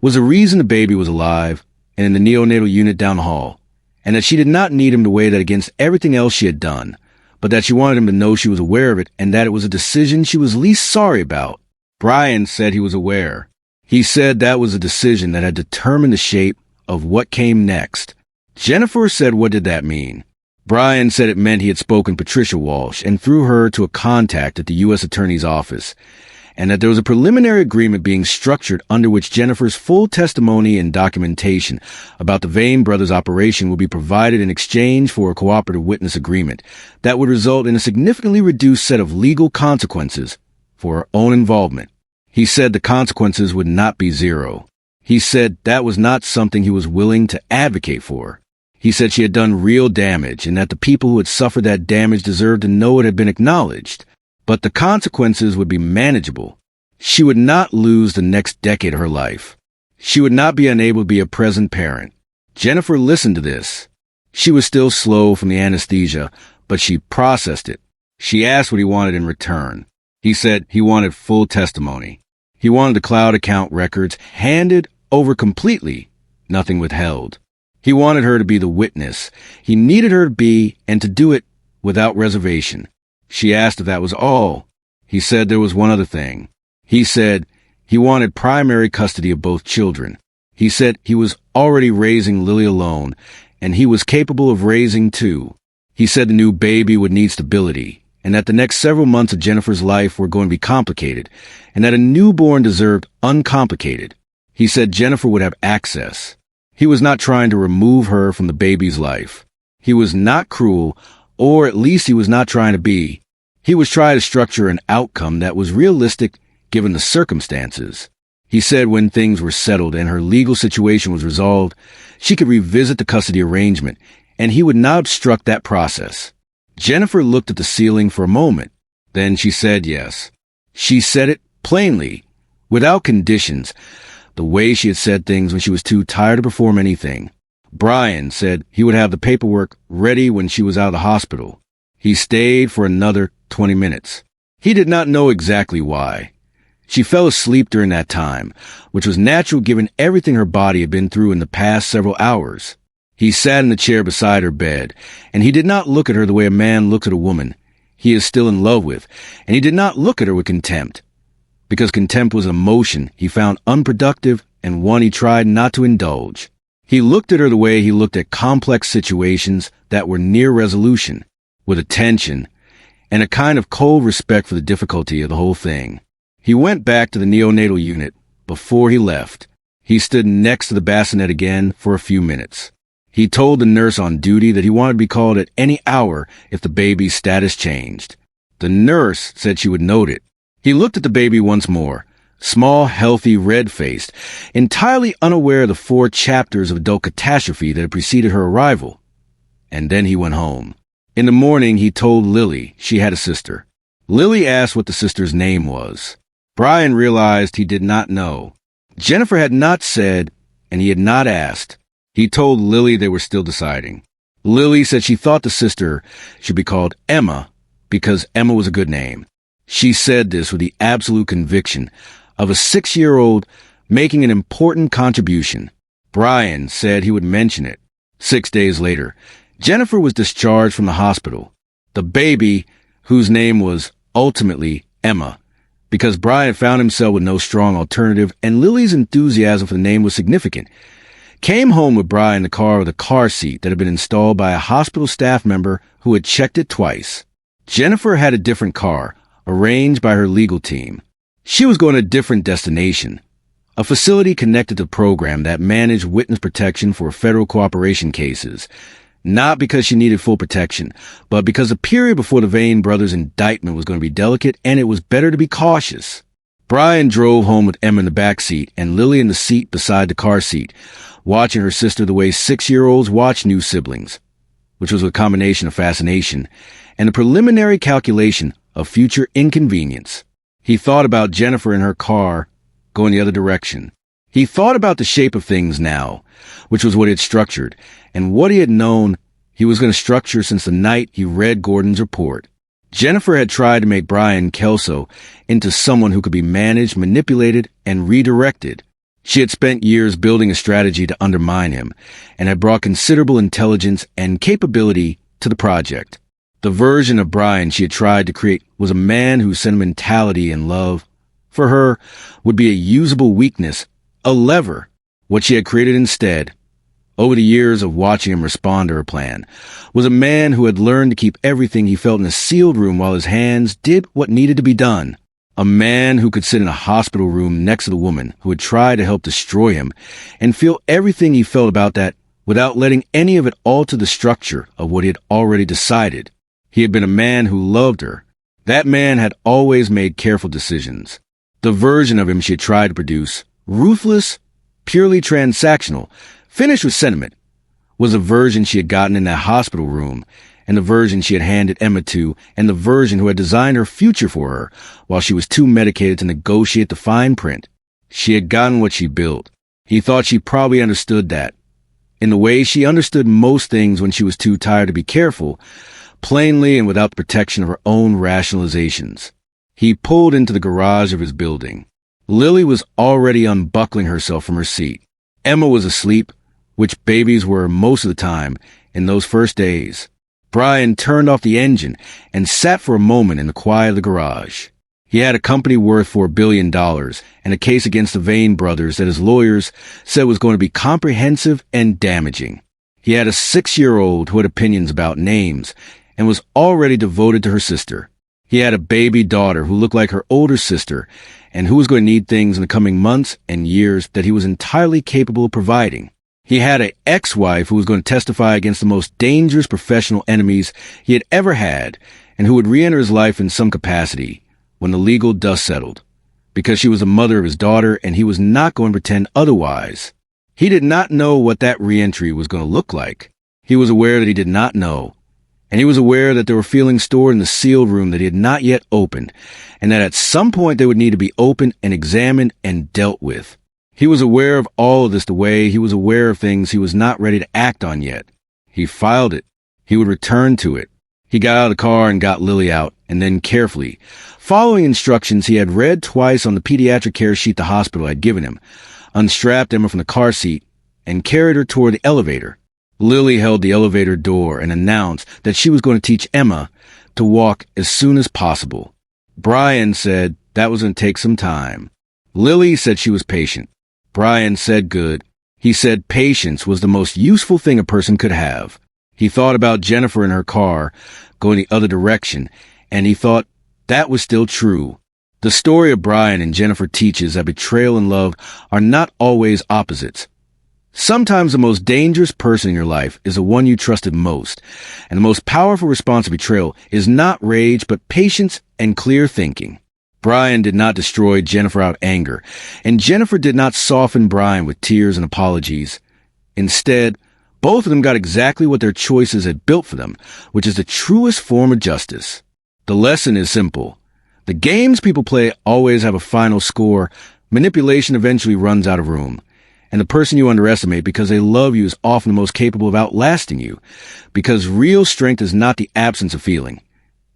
was the reason the baby was alive and in the neonatal unit down the hall, and that she did not need him to weigh that against everything else she had done, but that she wanted him to know she was aware of it and that it was a decision she was least sorry about. Brian said he was aware. He said that was a decision that had determined the shape of what came next. Jennifer said, what did that mean? Brian said it meant he had spoken Patricia Walsh and through her to a contact at the U.S. Attorney's Office, and that there was a preliminary agreement being structured under which Jennifer's full testimony and documentation about the Vane brothers' operation would be provided in exchange for a cooperative witness agreement that would result in a significantly reduced set of legal consequences for her own involvement. He said the consequences would not be zero. He said that was not something he was willing to advocate for. He said she had done real damage and that the people who had suffered that damage deserved to know it had been acknowledged. But the consequences would be manageable. She would not lose the next decade of her life. She would not be unable to be a present parent. Jennifer listened to this. She was still slow from the anesthesia, but she processed it. She asked what he wanted in return. He said he wanted full testimony. He wanted the cloud account records handed over completely, nothing withheld. He wanted her to be the witness. He needed her to be, and to do it without reservation. She asked if that was all. He said there was one other thing. He said he wanted primary custody of both children. He said he was already raising Lily alone, and he was capable of raising two. He said the new baby would need stability, and that the next several months of Jennifer's life were going to be complicated, and that a newborn deserved uncomplicated. He said Jennifer would have access. He was not trying to remove her from the baby's life. He was not cruel, or at least he was not trying to be. He was trying to structure an outcome that was realistic given the circumstances. He said when things were settled and her legal situation was resolved, she could revisit the custody arrangement, and he would not obstruct that process. Jennifer looked at the ceiling for a moment. Then she said yes. She said it plainly, without conditions, the way she had said things when she was too tired to perform anything. Brian said he would have the paperwork ready when she was out of the hospital. He stayed for another 20 minutes. He did not know exactly why. She fell asleep during that time, which was natural given everything her body had been through in the past several hours. He sat in the chair beside her bed, and he did not look at her the way a man looks at a woman he is still in love with, and he did not look at her with contempt, because contempt was an emotion he found unproductive and one he tried not to indulge. He looked at her the way he looked at complex situations that were near resolution, with attention and a kind of cold respect for the difficulty of the whole thing. He went back to the neonatal unit before he left. He stood next to the bassinet again for a few minutes. He told the nurse on duty that he wanted to be called at any hour if the baby's status changed. The nurse said she would note it. He looked at the baby once more, small, healthy, red-faced, entirely unaware of the 4 chapters of adult catastrophe that had preceded her arrival. And then he went home. In the morning, he told Lily she had a sister. Lily asked what the sister's name was. Brian realized he did not know. Jennifer had not said, and he had not asked. He told Lily they were still deciding. Lily said she thought the sister should be called Emma because Emma was a good name. She said this with the absolute conviction of a 6-year-old making an important contribution. Brian said he would mention it. 6 days later, Jennifer was discharged from the hospital. The baby, whose name was ultimately Emma, because Brian found himself with no strong alternative and Lily's enthusiasm for the name was significant, came home with Brian in the car with a car seat that had been installed by a hospital staff member who had checked it twice. Jennifer had a different car, arranged by her legal team. She was going to a different destination, a facility connected to the program that managed witness protection for federal cooperation cases, not because she needed full protection, but because the period before the Vane brothers' indictment was going to be delicate and it was better to be cautious. Brian drove home with Emma in the back seat and Lily in the seat beside the car seat, watching her sister the way 6-year-olds watch new siblings, which was a combination of fascination and a preliminary calculation of future inconvenience. He thought about Jennifer in her car going the other direction. He thought about the shape of things now, which was what he had structured, and what he had known he was going to structure since the night he read Gordon's report. Jennifer had tried to make Brian Kelso into someone who could be managed, manipulated, and redirected. She had spent years building a strategy to undermine him, and had brought considerable intelligence and capability to the project. The version of Brian she had tried to create was a man whose sentimentality and love, for her, would be a usable weakness, a lever. What she had created instead, over the years of watching him respond to her plan, was a man who had learned to keep everything he felt in a sealed room while his hands did what needed to be done. A man who could sit in a hospital room next to the woman who had tried to help destroy him and feel everything he felt about that without letting any of it alter the structure of what he had already decided. He had been a man who loved her. That man had always made careful decisions. The version of him she had tried to produce, ruthless, purely transactional, finished with sentiment, was the version she had gotten in that hospital room, and the version she had handed Emma to, and the version who had designed her future for her while she was too medicated to negotiate the fine print. She had gotten what she built. He thought she probably understood that, in the way she understood most things when she was too tired to be careful, plainly and without the protection of her own rationalizations. He pulled into the garage of his building. Lily was already unbuckling herself from her seat. Emma was asleep, which babies were most of the time in those first days. Brian turned off the engine and sat for a moment in the quiet of the garage. He had a company worth $4 billion and a case against the Vane brothers that his lawyers said was going to be comprehensive and damaging. He had a 6-year-old who had opinions about names and was already devoted to her sister. He had a baby daughter who looked like her older sister and who was going to need things in the coming months and years that he was entirely capable of providing. He had an ex-wife who was going to testify against the most dangerous professional enemies he had ever had and who would re-enter his life in some capacity when the legal dust settled, because she was the mother of his daughter and he was not going to pretend otherwise. He did not know what that re-entry was going to look like. He was aware that he did not know, and he was aware that there were feelings stored in the sealed room that he had not yet opened, and that at some point they would need to be opened and examined and dealt with. He was aware of all of this the way he was aware of things he was not ready to act on yet. He filed it. He would return to it. He got out of the car and got Lily out, and then carefully, following instructions he had read twice on the pediatric care sheet the hospital had given him, unstrapped Emma from the car seat and carried her toward the elevator. Lily held the elevator door and announced that she was going to teach Emma to walk as soon as possible. Brian said that was going to take some time. Lily said she was patient. Brian said good. He said patience was the most useful thing a person could have. He thought about Jennifer in her car, going the other direction, and he thought that was still true. The story of Brian and Jennifer teaches that betrayal and love are not always opposites. Sometimes the most dangerous person in your life is the one you trusted most, and the most powerful response to betrayal is not rage, but patience and clear thinking. Brian did not destroy Jennifer out of anger, and Jennifer did not soften Brian with tears and apologies. Instead, both of them got exactly what their choices had built for them, which is the truest form of justice. The lesson is simple. The games people play always have a final score. Manipulation eventually runs out of room. And the person you underestimate because they love you is often the most capable of outlasting you, because real strength is not the absence of feeling.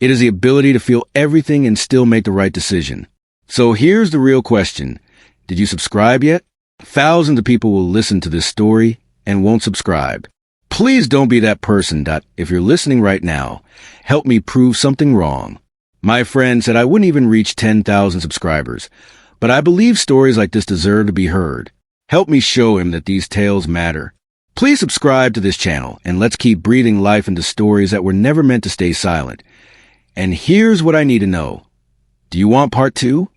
It is the ability to feel everything and still make the right decision. So here's the real question. Did you subscribe yet? Thousands of people will listen to this story and won't subscribe. Please don't be that person that, if you're listening right now, help me prove something wrong. My friend said I wouldn't even reach 10,000 subscribers, but I believe stories like this deserve to be heard. Help me show him that these tales matter. Please subscribe to this channel, and let's keep breathing life into stories that were never meant to stay silent. And here's what I need to know. Do you want part 2?